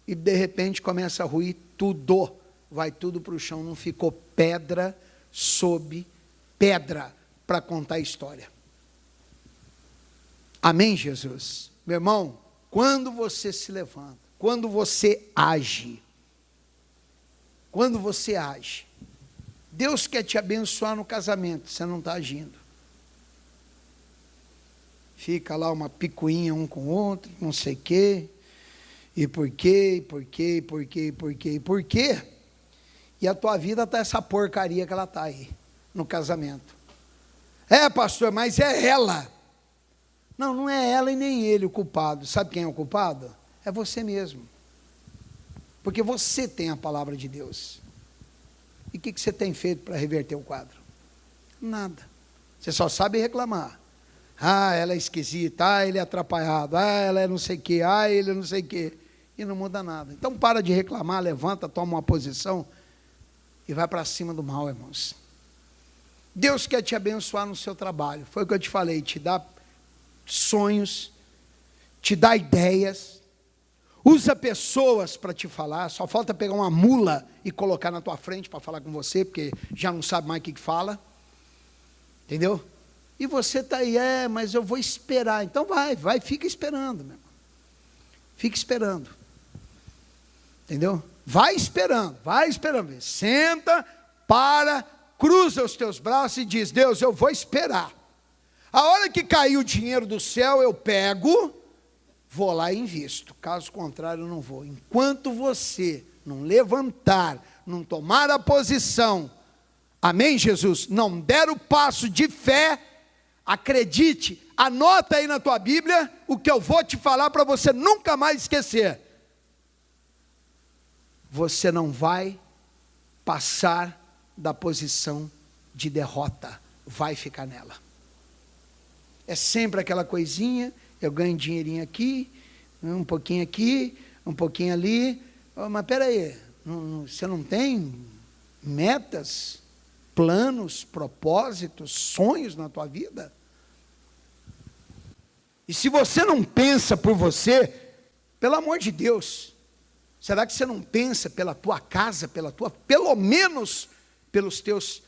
e de repente começa a ruir tudo, vai tudo para o chão, não ficou pedra sobre pedra para contar a história. Amém, Jesus? Meu irmão, quando você se levanta, quando você age, Deus quer te abençoar no casamento, você não está agindo. Fica lá uma picuinha um com o outro, não sei o quê, e por quê. E a tua vida está essa porcaria que ela está aí, no casamento. É, pastor, mas é ela. Não, não é ela e nem ele o culpado. Sabe quem é o culpado? É você mesmo. Porque você tem a palavra de Deus. E o que você tem feito para reverter o quadro? Nada. Você só sabe reclamar. Ah, ela é esquisita, ah, ele é atrapalhado, ah, ela é não sei o quê, ah, ele é não sei o quê. E não muda nada. Então para de reclamar, levanta, toma uma posição e vai para cima do mal, irmãos. Deus quer te abençoar no seu trabalho. Foi o que eu te falei, te dá sonhos, te dá ideias, usa pessoas para te falar, só falta pegar uma mula e colocar na tua frente para falar com você, porque já não sabe mais o que fala, entendeu? E você está aí, mas eu vou esperar. Então vai, fica esperando, meu irmão. Fica esperando, entendeu? Vai esperando, senta, para, cruza os teus braços e diz: Deus, eu vou esperar. A hora que cair o dinheiro do céu, eu pego, vou lá e invisto. Caso contrário, eu não vou. Enquanto você não levantar, não tomar a posição, amém, Jesus? Não der o passo de fé, acredite, anota aí na tua Bíblia o que eu vou te falar para você nunca mais esquecer. Você não vai passar da posição de derrota, vai ficar nela. É sempre aquela coisinha, eu ganho dinheirinho aqui, um pouquinho ali, mas peraí, você não tem metas, planos, propósitos, sonhos na tua vida? E se você não pensa por você, pelo amor de Deus, será que você não pensa pela tua casa, pelo menos pelos teus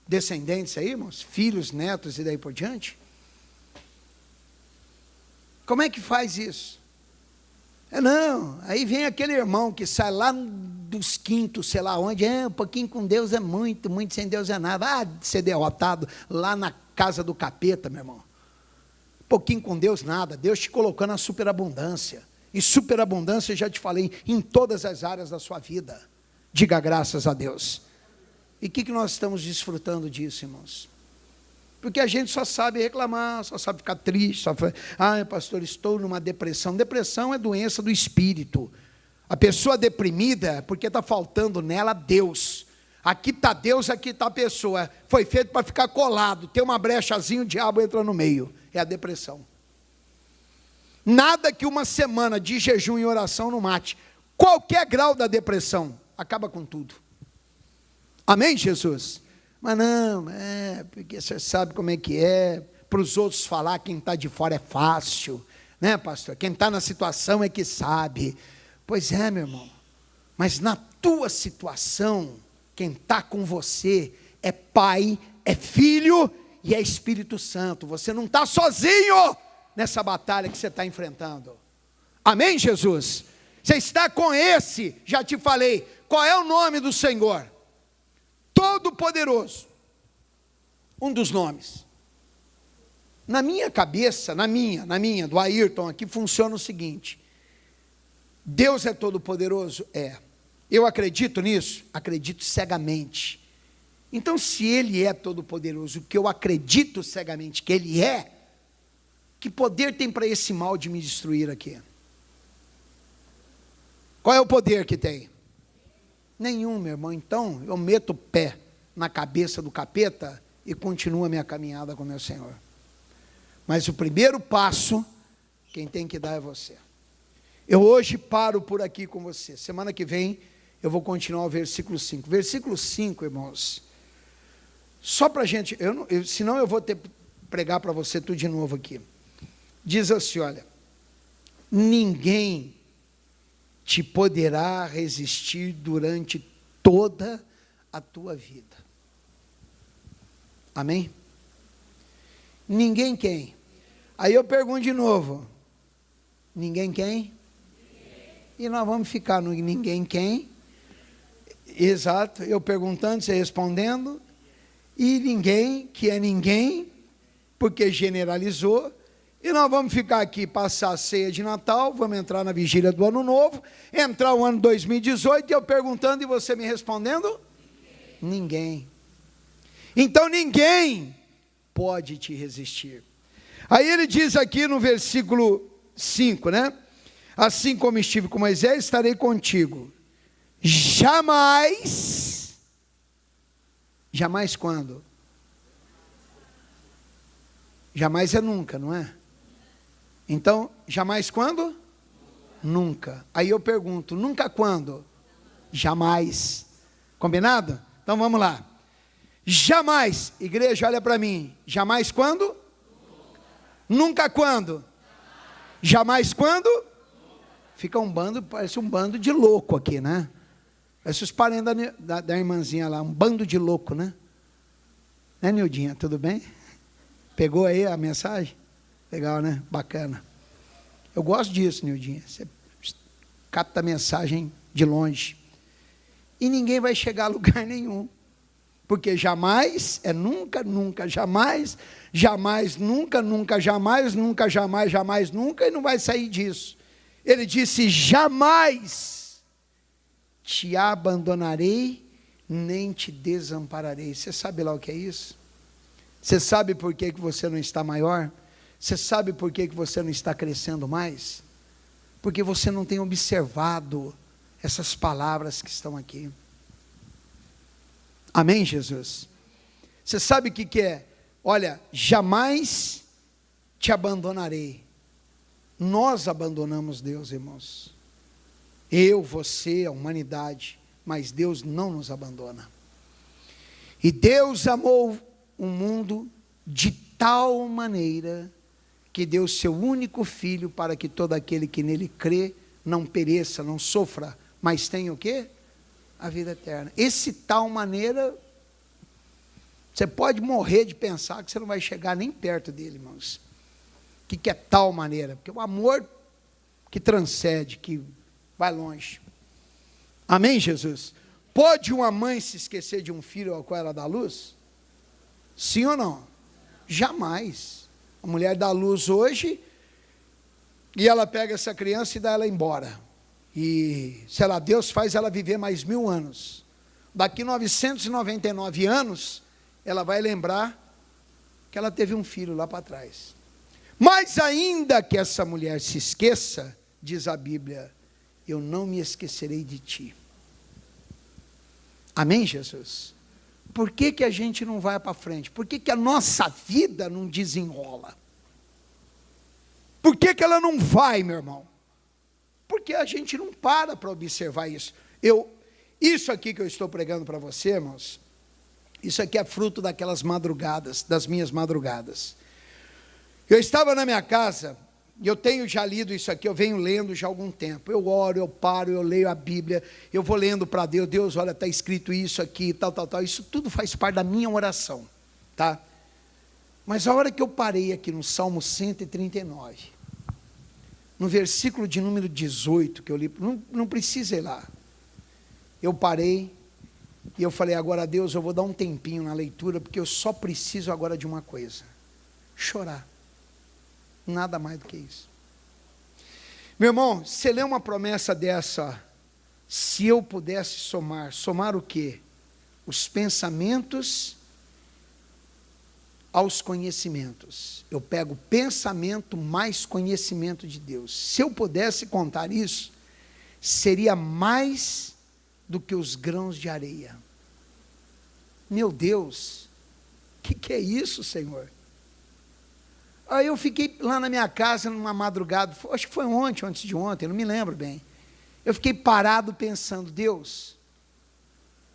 descendentes aí, irmãos, filhos, netos e daí por diante? Como é que faz isso? Não, aí vem aquele irmão que sai lá dos quintos, sei lá onde, um pouquinho com Deus é muito, muito sem Deus é nada, ser derrotado lá na casa do capeta, meu irmão. Pouquinho com Deus nada, Deus te colocou na superabundância, e superabundância, já te falei, em todas as áreas da sua vida. Diga graças a Deus. E o que nós estamos desfrutando disso, irmãos? Porque a gente só sabe reclamar, só sabe ficar triste, pastor, estou numa depressão. Depressão é doença do espírito. A pessoa deprimida é porque está faltando nela Deus. Aqui está Deus, aqui está a pessoa. Foi feito para ficar colado, tem uma brechazinha, o diabo entra no meio. É a depressão. Nada que uma semana de jejum e oração não mate. Qualquer grau da depressão, acaba com tudo. Amém, Jesus? Mas não, porque você sabe como é que é, para os outros falar, quem está de fora é fácil, né, pastor? Quem está na situação é que sabe. Pois é, meu irmão, mas na tua situação, quem está com você é Pai, é Filho e é Espírito Santo. Você não está sozinho nessa batalha que você está enfrentando. Amém, Jesus? Você está com esse, já te falei, qual é o nome do Senhor? Todo-Poderoso, um dos nomes. Na minha cabeça, na minha, do Ayrton aqui, funciona o seguinte: Deus é todo-poderoso? É. Eu acredito nisso? Acredito cegamente. Então, se Ele é todo-poderoso, o que eu acredito cegamente que Ele é, que poder tem para esse mal de me destruir aqui? Qual é o poder que tem? Nenhum, meu irmão. Então, eu meto o pé na cabeça do capeta e continuo a minha caminhada com o meu Senhor. Mas o primeiro passo, quem tem que dar é você. Eu hoje paro por aqui com você. Semana que vem, eu vou continuar o versículo 5. Versículo 5, irmãos. Só para a gente, senão eu vou ter que pregar para você tudo de novo aqui. Diz assim, olha: ninguém te poderá resistir durante toda a tua vida. Amém? Ninguém quem? Aí eu pergunto de novo: ninguém quem? E nós vamos ficar no ninguém quem? Exato, eu perguntando, você respondendo, e ninguém, que é ninguém, porque generalizou. E nós vamos ficar aqui, passar a ceia de Natal, vamos entrar na vigília do Ano Novo, entrar o ano 2018, e eu perguntando e você me respondendo? Ninguém. Então ninguém pode te resistir. Aí ele diz aqui no versículo 5, né? Assim como estive com Moisés, estarei contigo. Jamais. Jamais quando? Jamais é nunca, não é? Então, jamais quando? Nunca. Aí eu pergunto, nunca quando? Jamais. Combinado? Então vamos lá. Jamais, igreja, olha para mim. Jamais quando? Nunca quando? Jamais quando? fica parece um bando de louco aqui, né? Parece os parentes da irmãzinha lá, um bando de louco, né? Né, Nildinha, tudo bem? Pegou aí a mensagem? Legal, né? Bacana. Eu gosto disso, Nildinha. Você capta a mensagem de longe. E ninguém vai chegar a lugar nenhum. Porque jamais é nunca, nunca, jamais, jamais, nunca, nunca, jamais, nunca, jamais, jamais, nunca, e não vai sair disso. Ele disse: jamais te abandonarei, nem te desampararei. Você sabe lá o que é isso? Você sabe por que você não está maior? Você sabe por que você não está crescendo mais? Porque você não tem observado essas palavras que estão aqui. Amém, Jesus? Você sabe o que é? Olha, jamais te abandonarei. Nós abandonamos Deus, irmãos. Eu, você, a humanidade, mas Deus não nos abandona. E Deus amou o mundo de tal maneira que deu seu único filho para que todo aquele que nele crê não pereça, não sofra, mas tenha o quê? A vida eterna. Esse tal maneira, você pode morrer de pensar que você não vai chegar nem perto dele, irmãos. O que é tal maneira? Porque o amor que transcende, que vai longe. Amém, Jesus? Pode uma mãe se esquecer de um filho ao qual ela dá luz? Sim ou não? Jamais. A mulher dá luz hoje e ela pega essa criança e dá ela embora. E, sei lá, Deus faz ela viver mais 1000 anos. Daqui 999 anos, ela vai lembrar que ela teve um filho lá para trás. Mas ainda que essa mulher se esqueça, diz a Bíblia, eu não me esquecerei de ti. Amém, Jesus? Por que a gente não vai para frente? Por que a nossa vida não desenrola? Por que ela não vai, meu irmão? Porque a gente não para observar isso. Isso aqui que eu estou pregando para você, irmãos, isso aqui é fruto daquelas madrugadas, das minhas madrugadas. Eu estava na minha casa, e eu tenho já lido isso aqui, eu venho lendo já há algum tempo. Eu oro, eu paro, eu leio a Bíblia, eu vou lendo para Deus. Deus, olha, está escrito isso aqui, tal, tal, tal. Isso tudo faz parte da minha oração, tá? Mas a hora que eu parei aqui no Salmo 139, no versículo de número 18, que eu li, não precisa ir lá. Eu parei, e eu falei, agora Deus, eu vou dar um tempinho na leitura, porque eu só preciso agora de uma coisa: chorar. Nada mais do que isso. Meu irmão, você lê uma promessa dessa, se eu pudesse somar o quê? Os pensamentos aos conhecimentos. Eu pego pensamento mais conhecimento de Deus. Se eu pudesse contar isso, seria mais do que os grãos de areia. Meu Deus, o que é isso, Senhor? Aí eu fiquei lá na minha casa, numa madrugada, acho que foi ontem, antes de ontem, não me lembro bem. Eu fiquei parado pensando, Deus,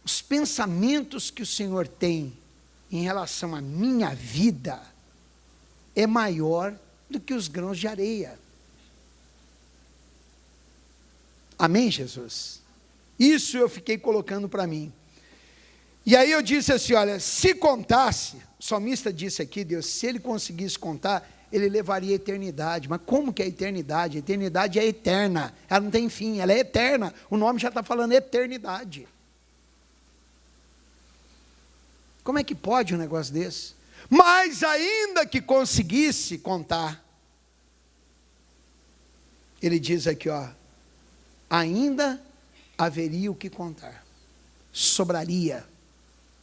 os pensamentos que o Senhor tem em relação à minha vida é maior do que os grãos de areia. Amém, Jesus? Isso eu fiquei colocando para mim. E aí eu disse assim, olha, se contasse, o salmista disse aqui, Deus, se ele conseguisse contar, ele levaria a eternidade. Mas como que é a eternidade? A eternidade é eterna, ela não tem fim, ela é eterna. O nome já está falando eternidade. Como é que pode um negócio desse? Mas ainda que conseguisse contar, ele diz aqui, ó, ainda haveria o que contar, sobraria,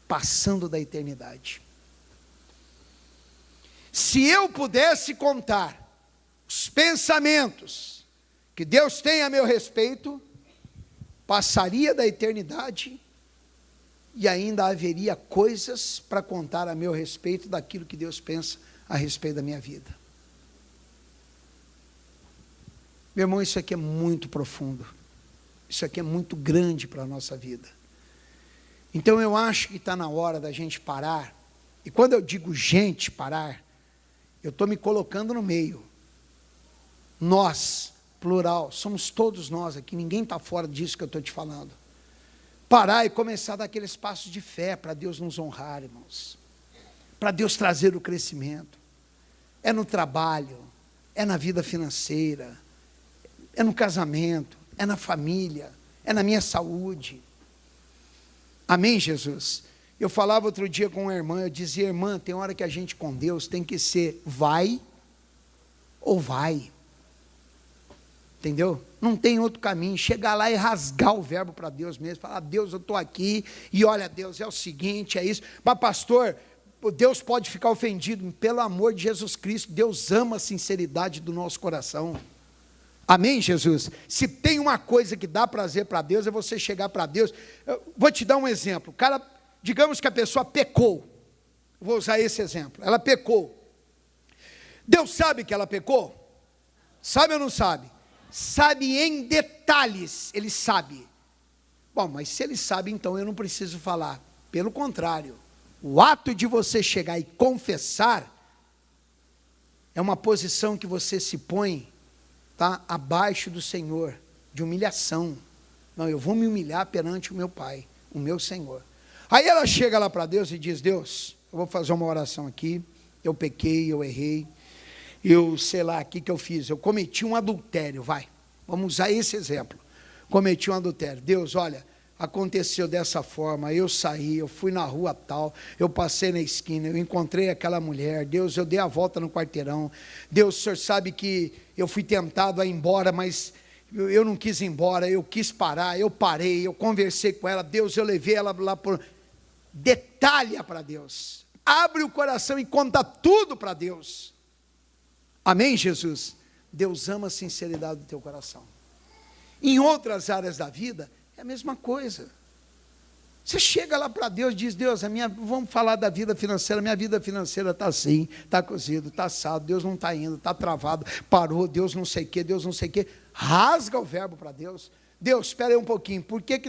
passando da eternidade. Se eu pudesse contar os pensamentos que Deus tem a meu respeito, passaria da eternidade e ainda haveria coisas para contar a meu respeito daquilo que Deus pensa a respeito da minha vida. Meu irmão, isso aqui é muito profundo. Isso aqui é muito grande para a nossa vida. Então eu acho que está na hora da gente parar. E quando eu digo gente parar, eu estou me colocando no meio. Nós plural, somos todos nós aqui, ninguém está fora disso que eu estou te falando. Parar e começar a dar aqueles passos de fé para Deus nos honrar, irmãos. Para Deus trazer o crescimento. É no trabalho, é na vida financeira, é no casamento, é na família, é na minha saúde. Amém, Jesus? Eu falava outro dia com uma irmã, eu dizia, irmã, tem hora que a gente com Deus tem que ser vai ou vai. Entendeu? Não tem outro caminho, chegar lá e rasgar o verbo para Deus mesmo, falar, Deus, eu estou aqui, e olha, Deus, é o seguinte, é isso. Mas pastor, Deus pode ficar ofendido, pelo amor de Jesus Cristo, Deus ama a sinceridade do nosso coração. Amém, Jesus? Se tem uma coisa que dá prazer para Deus, é você chegar para Deus. Eu vou te dar um exemplo, cara, digamos que a pessoa pecou, vou usar esse exemplo, ela pecou. Deus sabe que ela pecou? Sabe ou não sabe? Sabe em detalhes, ele sabe. Bom, mas se ele sabe, então eu não preciso falar. Pelo contrário, o ato de você chegar e confessar é uma posição que você se põe, tá, abaixo do Senhor, de humilhação. Não, eu vou me humilhar perante o meu Pai, o meu Senhor. Aí ela chega lá para Deus e diz, Deus, eu vou fazer uma oração aqui, eu pequei, eu errei, eu sei lá, o que eu fiz, eu cometi um adultério, vamos usar esse exemplo, cometi um adultério, Deus, olha, aconteceu dessa forma, eu saí, eu fui na rua tal, eu passei na esquina, eu encontrei aquela mulher, Deus, eu dei a volta no quarteirão, Deus, o Senhor sabe que eu fui tentado a ir embora, mas eu não quis ir embora, eu quis parar, eu parei, eu conversei com ela, Deus, eu levei ela lá por... Detalha para Deus, abre o coração e conta tudo para Deus. Amém, Jesus? Deus ama a sinceridade do teu coração. Em outras áreas da vida, é a mesma coisa. Você chega lá para Deus e diz, Deus, vamos falar da vida financeira, minha vida financeira está assim, está cozido, está assado, Deus não está indo, está travado, parou, Deus não sei o que, Deus não sei o que. Rasga o verbo para Deus. Deus, espera aí um pouquinho, por que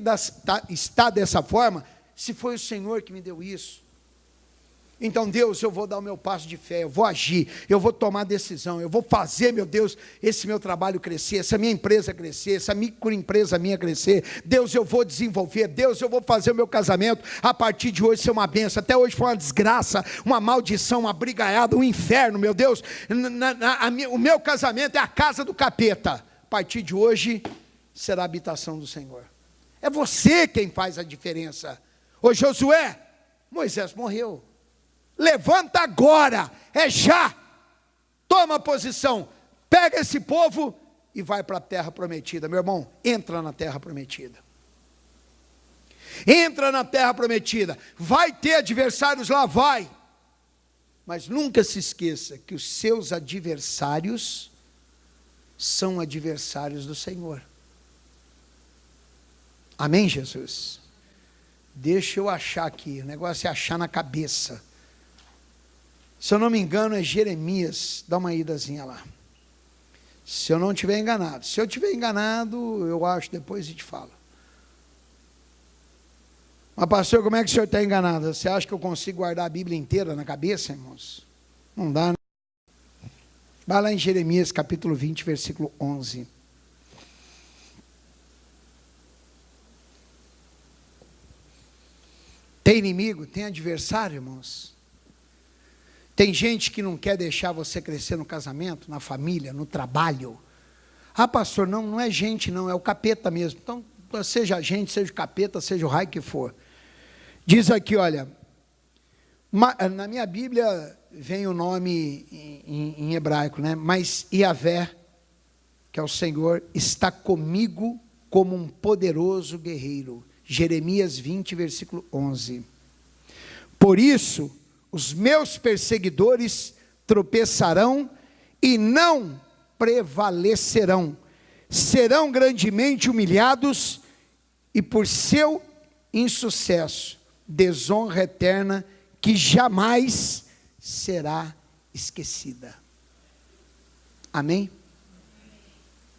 está dessa forma, se foi o Senhor que me deu isso? Então, Deus, eu vou dar o meu passo de fé, eu vou agir, eu vou tomar decisão, eu vou fazer, meu Deus, esse meu trabalho crescer, essa minha empresa crescer, essa microempresa minha crescer. Deus, eu vou desenvolver, Deus, eu vou fazer o meu casamento, a partir de hoje ser uma bênção. Até hoje foi uma desgraça, uma maldição, uma brigaiada, um inferno, meu Deus. O meu casamento é a casa do capeta. A partir de hoje será a habitação do Senhor. É você quem faz a diferença. Ô Josué, Moisés morreu. Levanta agora, é já, toma posição, pega esse povo e vai para a terra prometida. Meu irmão, entra na terra prometida. Entra na terra prometida, vai ter adversários lá, vai. Mas nunca se esqueça que os seus adversários são adversários do Senhor. Amém, Jesus? Deixa eu achar aqui, o negócio é achar na cabeça. Se eu não me engano, é Jeremias. Dá uma idazinha lá. Se eu não estiver enganado. Se eu estiver enganado, eu acho depois e te falo. Mas pastor, como é que o senhor está enganado? Você acha que eu consigo guardar a Bíblia inteira na cabeça, irmãos? Não dá, né? Vai lá em Jeremias capítulo 20, versículo 11. Tem inimigo? Tem adversário, irmãos? Tem gente que não quer deixar você crescer no casamento, na família, no trabalho. Ah, pastor, não é gente não, é o capeta mesmo. Então, seja a gente, seja o capeta, seja o raio que for. Diz aqui, olha, na minha Bíblia vem o nome em hebraico, né? Mas Yahvé, que é o Senhor, está comigo como um poderoso guerreiro. Jeremias 20, versículo 11. Por isso, os meus perseguidores tropeçarão e não prevalecerão. Serão grandemente humilhados e por seu insucesso, desonra eterna que jamais será esquecida. Amém?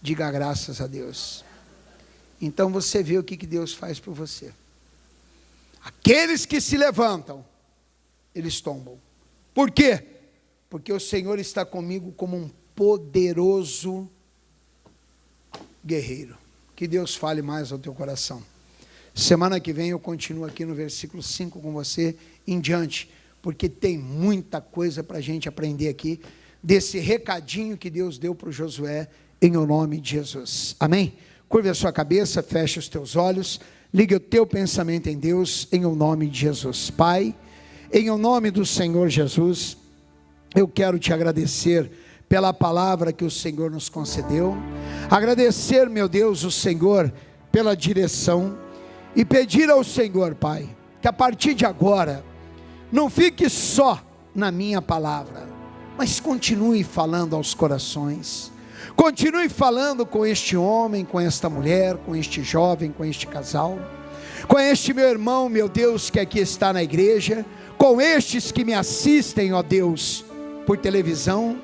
Diga graças a Deus. Então você vê o que Deus faz por você. Aqueles que se levantam, eles tombam. Por quê? Porque o Senhor está comigo como um poderoso guerreiro. Que Deus fale mais ao teu coração. Semana que vem eu continuo aqui no versículo 5 com você em diante, porque tem muita coisa para a gente aprender aqui, desse recadinho que Deus deu para o Josué, em o nome de Jesus. Amém? Curve a sua cabeça, feche os teus olhos, ligue o teu pensamento em Deus, em o nome de Jesus. Pai, em o nome do Senhor Jesus, eu quero te agradecer pela palavra que o Senhor nos concedeu, agradecer, meu Deus, o Senhor pela direção, e pedir ao Senhor, Pai, que a partir de agora, não fique só na minha palavra, mas continue falando aos corações, continue falando com este homem, com esta mulher, com este jovem, com este casal, com este meu irmão, meu Deus, que aqui está na igreja, com estes que me assistem, ó Deus, por televisão,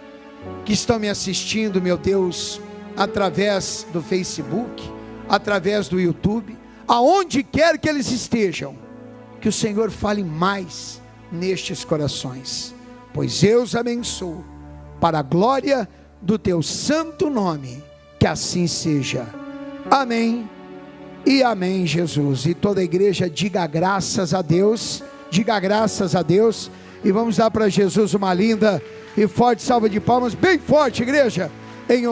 que estão me assistindo, meu Deus, através do Facebook, através do YouTube, aonde quer que eles estejam, que o Senhor fale mais nestes corações, pois eu os abençoo, para a glória do teu santo nome, que assim seja. Amém e amém, Jesus. E toda a igreja diga graças a Deus, e vamos dar para Jesus uma linda e forte salva de palmas, bem forte, igreja, em